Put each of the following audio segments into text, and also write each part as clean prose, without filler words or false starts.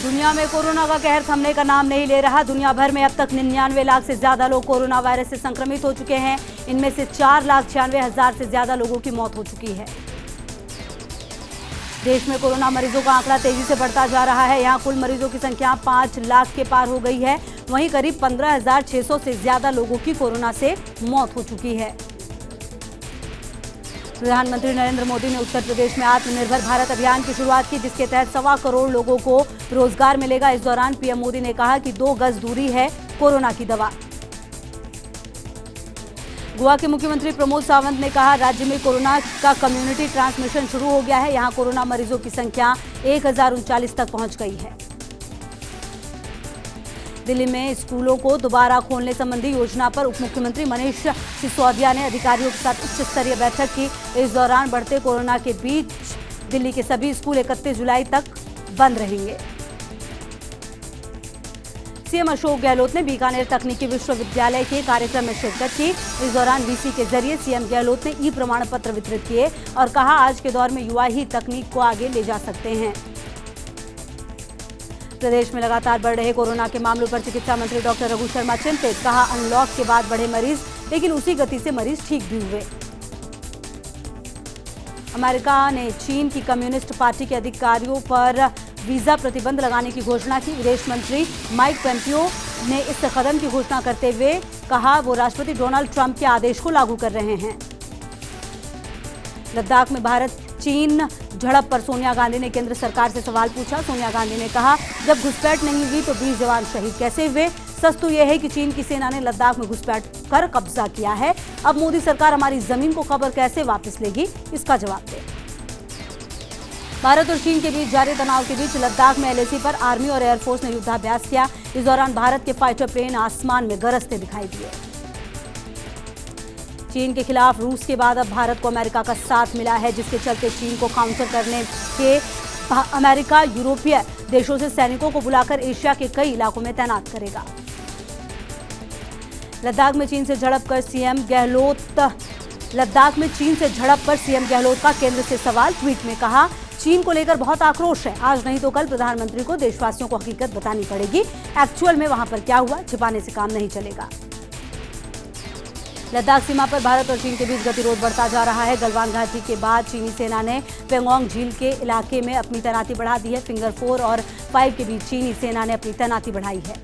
दुनिया में कोरोना का कहर थमने का नाम नहीं ले रहा। दुनिया भर में अब तक 99 लाख से ज्यादा लोग कोरोना वायरस से संक्रमित हो चुके हैं। इनमें से 4,96,000 से ज्यादा लोगों की मौत हो चुकी है। देश में कोरोना मरीजों का आंकड़ा तेजी से बढ़ता जा रहा है। यहां कुल मरीजों की संख्या 5 लाख के पार हो गई है। वहीं करीब 15,600 से ज्यादा लोगों की कोरोना से मौत हो चुकी है। प्रधानमंत्री नरेंद्र मोदी ने उत्तर प्रदेश में आत्मनिर्भर भारत अभियान की शुरुआत की, जिसके तहत 1.25 करोड़ लोगों को रोजगार मिलेगा। इस दौरान पीएम मोदी ने कहा कि 2 गज दूरी है कोरोना की दवा। गोवा के मुख्यमंत्री प्रमोद सावंत ने कहा, राज्य में कोरोना का कम्युनिटी ट्रांसमिशन शुरू हो गया है। यहां कोरोना मरीजों की संख्या 1039 तक पहुंच गई है। दिल्ली में स्कूलों को दोबारा खोलने संबंधी योजना पर उप मुख्यमंत्री मनीष सिसोदिया ने अधिकारियों के साथ उच्च स्तरीय बैठक की। इस दौरान बढ़ते कोरोना के बीच दिल्ली के सभी स्कूल 31 जुलाई तक बंद रहेंगे। सीएम अशोक गहलोत ने बीकानेर तकनीकी विश्वविद्यालय के कार्यक्रम में शिरकत की। इस दौरान वीसी के जरिए सीएम गहलोत ने ई प्रमाण पत्र वितरित किए और कहा, आज के दौर में युवा ही तकनीक को आगे ले जा सकते हैं। प्रदेश में लगातार बढ़ रहे कोरोना के मामलों पर चिकित्सा मंत्री डॉक्टर रघु शर्मा चिंतित। कहा, अनलॉक के बाद बढ़े मरीज, लेकिन उसी गति से मरीज ठीक भी हुए। अमेरिका ने चीन की कम्युनिस्ट पार्टी के अधिकारियों पर वीजा प्रतिबंध लगाने की घोषणा की। विदेश मंत्री माइक पोम्पियो ने इस कदम की घोषणा करते हुए कहा, वो राष्ट्रपति डोनाल्ड ट्रंप के आदेश को लागू कर रहे हैं। लद्दाख में भारत चीन झड़प पर सोनिया गांधी ने केंद्र सरकार से सवाल पूछा। सोनिया गांधी ने कहा, जब घुसपैठ नहीं हुई तो 20 जवान शहीद कैसे हुए? सच तो यह है कि चीन की सेना ने लद्दाख में घुसपैठ कर कब्जा किया है। अब मोदी सरकार हमारी जमीन को खबर कैसे वापस लेगी, इसका जवाब दे। भारत और चीन के बीच जारी तनाव के बीच लद्दाख में एलएसी पर आर्मी और एयरफोर्स ने युद्धाभ्यास किया। इस दौरान भारत के फाइटर प्लेन आसमान में गरजते दिखाई दिए। चीन के खिलाफ रूस के बाद अब भारत को अमेरिका का साथ मिला है, जिसके चलते चीन को काउंटर करने के अमेरिका यूरोपीय देशों से सैनिकों को बुलाकर एशिया के कई इलाकों में तैनात करेगा। लद्दाख में चीन से झड़प पर सीएम गहलोत का केंद्र से सवाल। ट्वीट में कहा, चीन को लेकर बहुत आक्रोश है। आज नहीं तो कल प्रधानमंत्री को देशवासियों को हकीकत बतानी पड़ेगी। एक्चुअल में वहां पर क्या हुआ, छिपाने से काम नहीं चलेगा। लद्दाख सीमा पर भारत और चीन के बीच गतिरोध बढ़ता जा रहा है। गलवान घाटी के बाद चीनी सेना ने पेंगोंग झील के इलाके में अपनी तैनाती बढ़ा दी है। फिंगर 4 और 5 के बीच चीनी सेना ने अपनी तैनाती बढ़ाई है।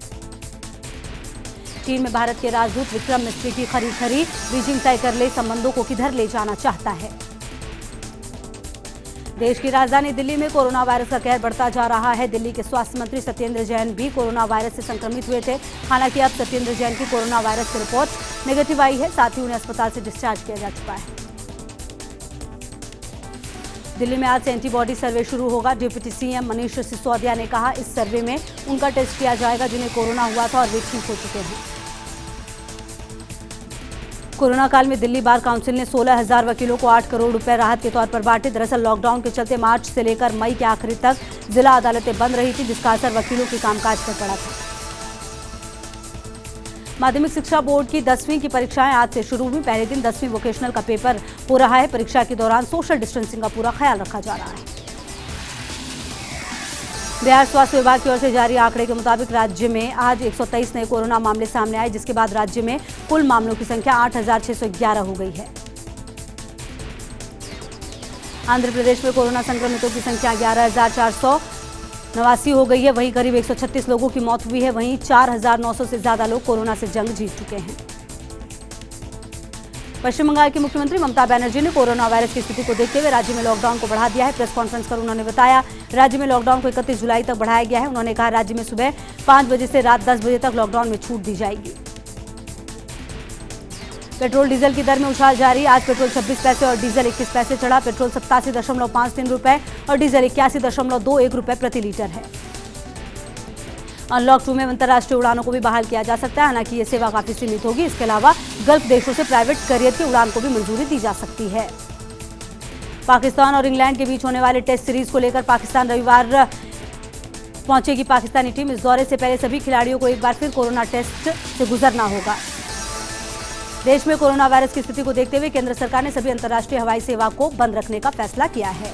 चीन में भारत के राजदूत विक्रम मिस्त्री की खरी बीजिंग तय कर ले संबंधों को किधर ले जाना चाहता है। देश की राजधानी दिल्ली में कोरोना वायरस का कहर बढ़ता जा रहा है। दिल्ली के स्वास्थ्य मंत्री सत्येंद्र जैन भी कोरोना वायरस से संक्रमित हुए थे। हालांकि अब सत्येंद्र जैन की कोरोना वायरस की रिपोर्ट नेगेटिव आई है। साथ ही उन्हें अस्पताल से डिस्चार्ज किया जा चुका है। दिल्ली में आज से एंटीबॉडी सर्वे शुरू होगा। डिप्टी सीएम मनीष सिसोदिया ने कहा, इस सर्वे में उनका टेस्ट किया जाएगा जिन्हें कोरोना हुआ था और वे ठीक हो चुके हैं। कोरोना काल में दिल्ली बार काउंसिल ने 16,000 वकीलों को 8 करोड़ रुपए राहत के तौर पर बांटे। दरअसल लॉकडाउन के चलते मार्च से लेकर मई के आखिरी तक जिला अदालतें बंद रही थी, जिसका असर वकीलों के कामकाज पर पड़ा था। माध्यमिक शिक्षा बोर्ड की 10वीं की परीक्षाएं आज से शुरू हुई। पहले दिन 10वीं वोकेशनल का पेपर हो रहा है। परीक्षा के दौरान सोशल डिस्टेंसिंग का पूरा ख्याल रखा जा रहा है। बिहार स्वास्थ्य विभाग की ओर से जारी आंकड़े के मुताबिक राज्य में आज 123 नए कोरोना मामले सामने आए, जिसके बाद राज्य में कुल मामलों की संख्या 8,611 हो गई है। आंध्र प्रदेश में कोरोना संक्रमितों की संख्या 11,489 हो गई है। वहीं करीब 136 लोगों की मौत हुई है। वहीं 4,900 से ज्यादा लोग कोरोना से जंग जीत चुके हैं। पश्चिम बंगाल की मुख्यमंत्री ममता बनर्जी ने कोरोना वायरस की स्थिति को देखते हुए राज्य में लॉकडाउन को बढ़ा दिया है। प्रेस कॉन्फ्रेंस कर उन्होंने बताया, राज्य में लॉकडाउन को 31 जुलाई तक बढ़ाया गया है। उन्होंने कहा, राज्य में सुबह 5 बजे से रात 10 बजे तक लॉकडाउन में छूट दी जाएगी। पेट्रोल डीजल की दर में उछाल जारी। आज पेट्रोल 26 पैसे और डीजल 21 पैसे चढ़ा। पेट्रोल 87.53 रुपए और डीजल 81.21 रुपए प्रति लीटर है। अनलॉक 2 में अंतर्राष्ट्रीय उड़ानों को भी बहाल किया जा सकता है। हालांकि ये सेवा काफी सीमित होगी। इसके अलावा गल्फ देशों से प्राइवेट करियर की उड़ान को भी मंजूरी दी जा सकती है। पाकिस्तान और इंग्लैंड के बीच होने वाले टेस्ट सीरीज को लेकर पाकिस्तान रविवार पहुंचेगी पाकिस्तानी टीम। इस दौरे से पहले सभी खिलाड़ियों को एक बार फिर कोरोना टेस्ट से गुजरना होगा। देश में कोरोना वायरस की स्थिति को देखते हुए केंद्र सरकार ने सभी अंतर्राष्ट्रीय हवाई सेवा को बंद रखने का फैसला किया है।